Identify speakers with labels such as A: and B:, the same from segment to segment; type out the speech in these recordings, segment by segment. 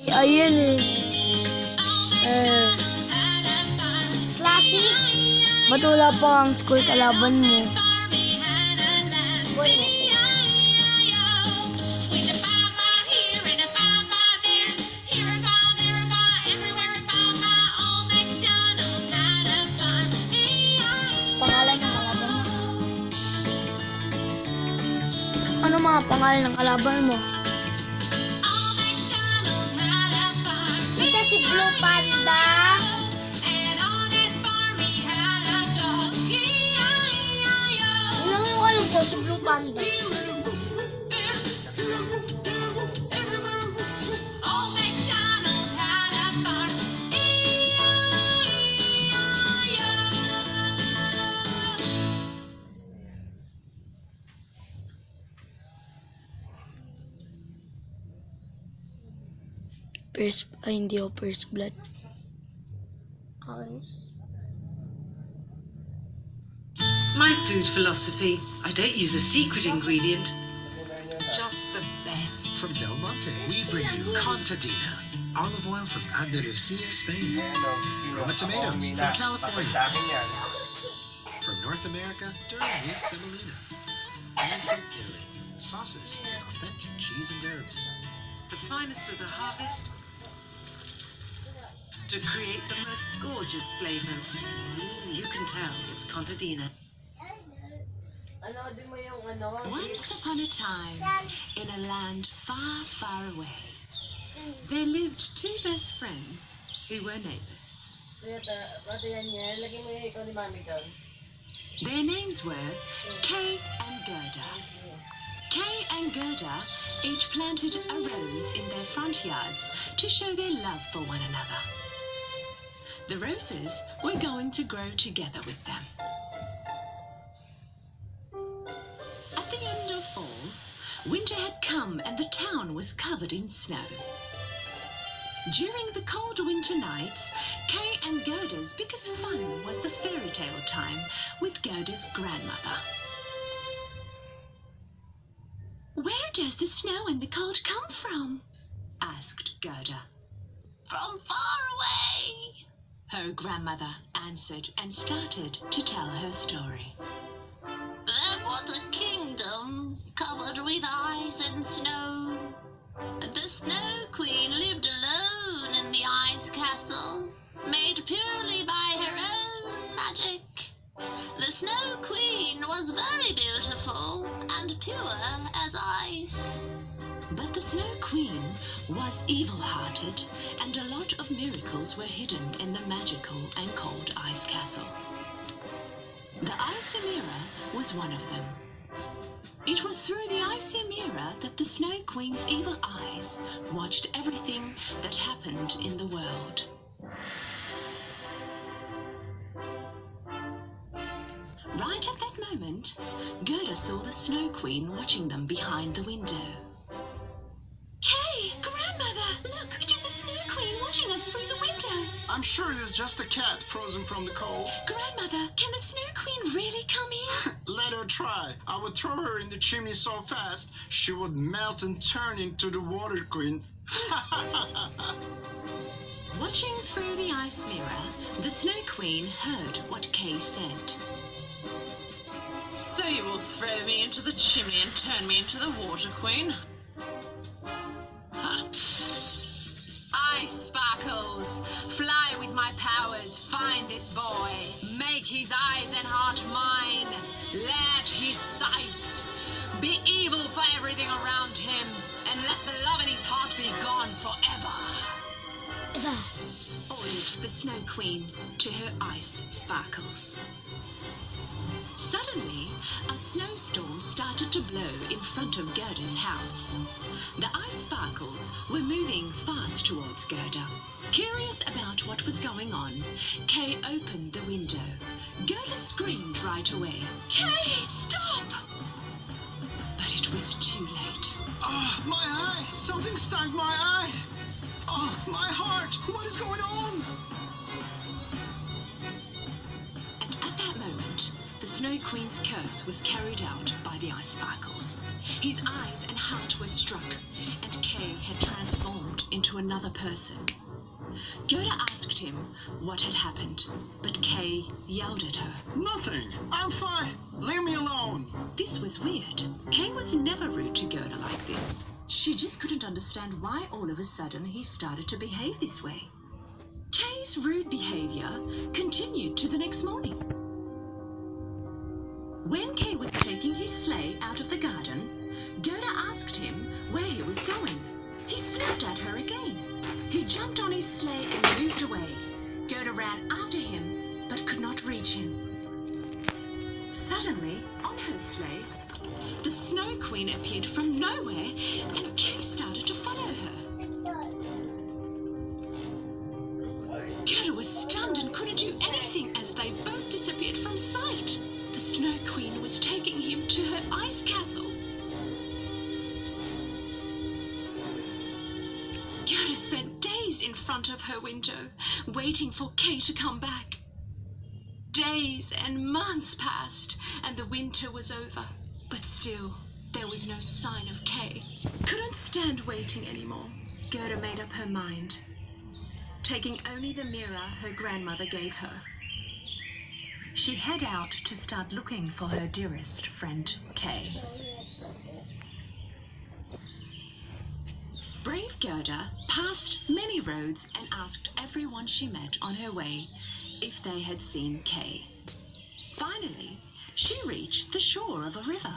A: Ayun eh.
B: Classic.
A: Ba't wala pa ang school kalaban mo?
B: Boy, pangalan ng kalaban mo.
A: Ano mga pangalan ng kalaban mo?
B: Isa si Blue Panda. Ilang mo alam ko si Blue Panda?
A: Hindi ako first blood.
B: Colors.
C: My food philosophy, I don't use a secret ingredient, just the best.
D: From Del Monte, we bring you Contadina, olive oil from Andalusia, Spain. Roma tomatoes from California. From North America, durum wheat semolina. And from Italy, sauces with authentic cheese and herbs.
C: The finest of the harvest to create the most gorgeous flavors. You can tell it's Contadina.
E: Once upon a time, in a land far, far away, there lived two best friends who were neighbors. Their names were Kay and Gerda. Kay and Gerda each planted a rose in their front yards to show their love for one another. The roses were going to grow together with them. At the end of fall, winter had come and the town was covered in snow. During the cold winter nights, Kay and Gerda's biggest fun was the fairy tale time with Gerda's grandmother. "Where does the snow and the cold come from?" asked Gerda. "From far away," her grandmother answered and started to tell her story. "There was a kingdom covered with ice and snow. The Snow Queen lived alone in the ice castle, made purely by her own magic. The Snow Queen was very beautiful and pure as ice. But the Snow Queen was evil-hearted, and a lot of miracles were hidden in the magical and cold ice castle. The icy mirror was one of them. It was through the icy mirror that the Snow Queen's evil eyes watched everything that happened in the world. Right at that moment, Gerda saw the Snow Queen watching them behind the window. "Kay, grandmother, look, it is the Snow Queen watching us through the window."
D: I'm sure it is just a cat frozen from the cold.
E: "Grandmother, can the Snow Queen really come here?"
D: Let her try. I would throw her in the chimney so fast, she would melt and turn into the Water Queen.
E: Watching through the ice mirror, the Snow Queen heard what Kay said.
F: "So you will throw me into the chimney and turn me into the Water Queen? Ha. Ice sparkles, fly with my powers, find this boy, make his eyes and heart mine, let his sight be evil for everything around him, and let the love in his heart be gone forever,"
E: ordered the Snow Queen to her ice sparkles. Suddenly, a snowstorm started to blow in front of Gerda's house. The ice sparkles were moving fast towards Gerda. Curious about what was going on, Kay opened the window. Gerda screamed right away, "Kay, stop!" But it was too late.
D: Oh, my eye! Something stung my eye! Oh, my heart! What is going on?
E: And at that moment, the Snow Queen's curse was carried out by the ice sparkles. his eyes and heart were struck, and Kay had transformed into another person. Gerda asked him what had happened, but Kay yelled at her.
D: Nothing. I'm fine. Leave me alone.
E: This was weird. Kay was never rude to Gerda like this. She just couldn't understand why all of a sudden he started to behave this way. Kay's rude behavior continued to the next morning. When Kay was taking his sleigh out of the garden, Gerda asked him where he was going. He snapped at her again. He jumped on his sleigh and moved away. Gerda ran after him, but could not reach him. Suddenly, on her sleigh, the Snow Queen appeared from nowhere, and Kay started to follow her. Gerda was stunned and couldn't do anything as they both disappeared from sight. The Snow Queen was taking him to her ice castle. Gerda spent days in front of her window, waiting for Kay to come back. Days and months passed, and the winter was over. But still, there was no sign of Kay. Couldn't stand waiting anymore. Gerda made up her mind, taking only the mirror her grandmother gave her. She'd head out to start looking for her dearest friend, Kay. Brave Gerda passed many roads and asked everyone she met on her way if they had seen Kay. Finally, she reached the shore of a river.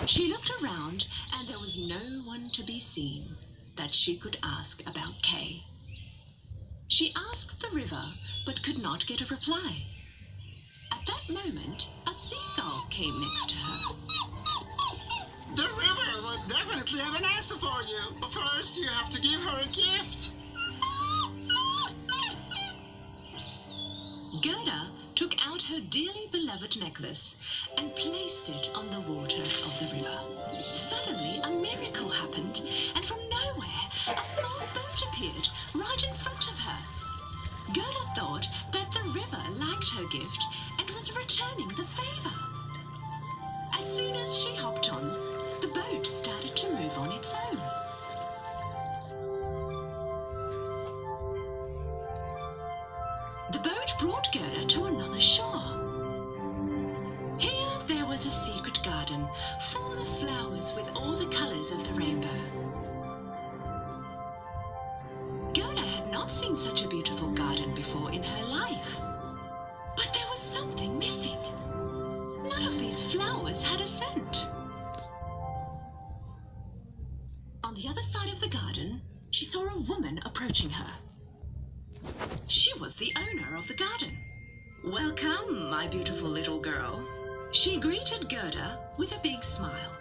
E: She looked around and there was no one to be seen that she could ask about Kay. She asked the river but could not get a reply. At that moment, a seagull came next to her.
D: The river will definitely have an answer for you. But first, you have to give her a gift.
E: Gerda took out her dearly beloved necklace and placed it on the water of the river. Suddenly, a miracle happened, and from nowhere, a small boat appeared right in front of her. Gerda thought that the river liked her gift and was returning the favor. As soon as she hopped on, the boat started to move on its own. The boat brought Gerda to another shore. Here there was a secret garden full of flowers with all the colors of the rainbow. Gerda had not seen such a beautiful garden before in her life. But there was something missing. None of these flowers had a scent. On the other side of the garden, she saw a woman approaching her. She was the owner of the garden. "Welcome, my beautiful little girl." She greeted Gerda with a big smile.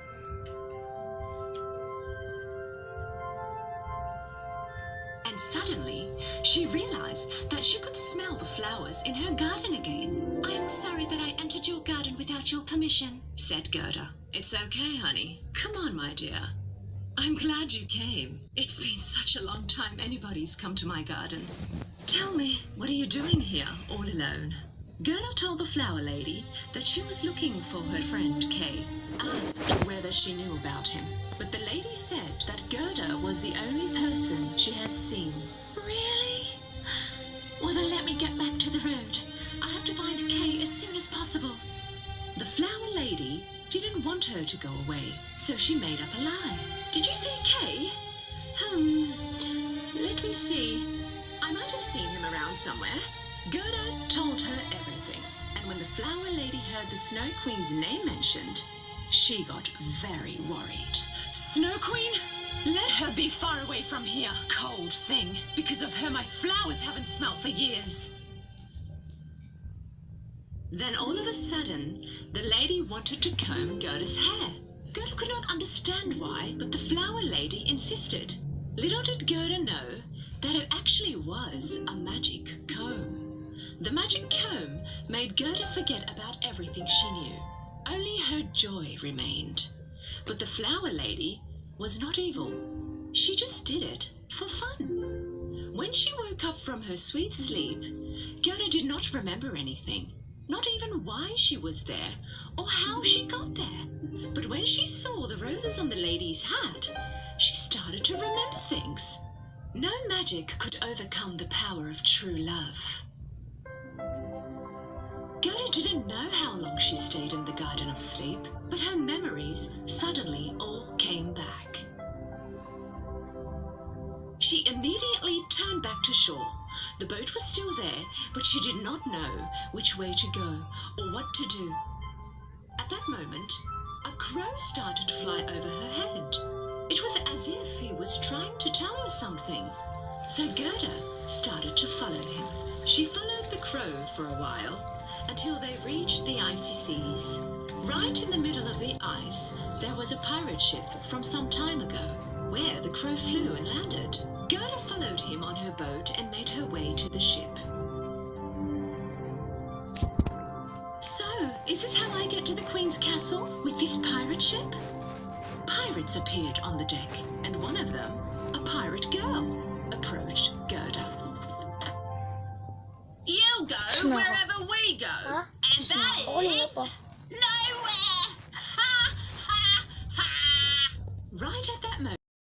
E: And suddenly, she realized that she could smell the flowers in her garden again. "I am sorry that I entered your garden without your permission," said Gerda. "It's okay, honey. Come on, my dear. I'm glad you came. It's been such a long time anybody's come to my garden. Tell me, what are you doing here, all alone?" Gerda told the flower lady that she was looking for her friend Kay, asked whether she knew about him. But the lady said that Gerda was the only person she had seen. "Really? Well, then let me get back to the road. I have to find Kay as soon as possible." The flower lady didn't want her to go away, so she made up a lie. "Did you say Kay? Let me see. I might have seen him around somewhere." Gerda told her everything, and when the flower lady heard the Snow Queen's name mentioned, she got very worried. "Snow Queen? Let her be far away from here, cold thing. Because of her, my flowers haven't smelled for years." Then all of a sudden, the lady wanted to comb Gerda's hair. Gerda could not understand why, but the flower lady insisted. Little did Gerda know that it actually was a magic comb. The magic comb made Gerda forget about everything she knew. Only her joy remained. But the flower lady was not evil. She just did it for fun. When she woke up from her sweet sleep, Gerda did not remember anything. not even why she was there or how she got there. But when she saw the roses on the lady's hat, she started to remember things. No magic could overcome the power of true love. Gerda didn't know how long she stayed in the Garden of Sleep, but her memories suddenly all came back. She immediately turned back to shore. The boat was still there, but she did not know which way to go or what to do. At that moment, a crow started to fly over her head. It was as if he was trying to tell her something. So Gerda started to follow him. She followed the crow for a while until they reached the icy seas. Right in the middle of the ice, there was a pirate ship from some time ago, where the crow flew and landed. Gerda followed him on her boat and made her way to the ship. So, is this how I get to the Queen's castle? With this pirate ship? Pirates appeared on the deck, and one of them, a pirate girl, approached Gerda.
F: You go
A: Snap.
F: wherever we go.
B: Huh?
F: And that
A: Snap.
F: is... No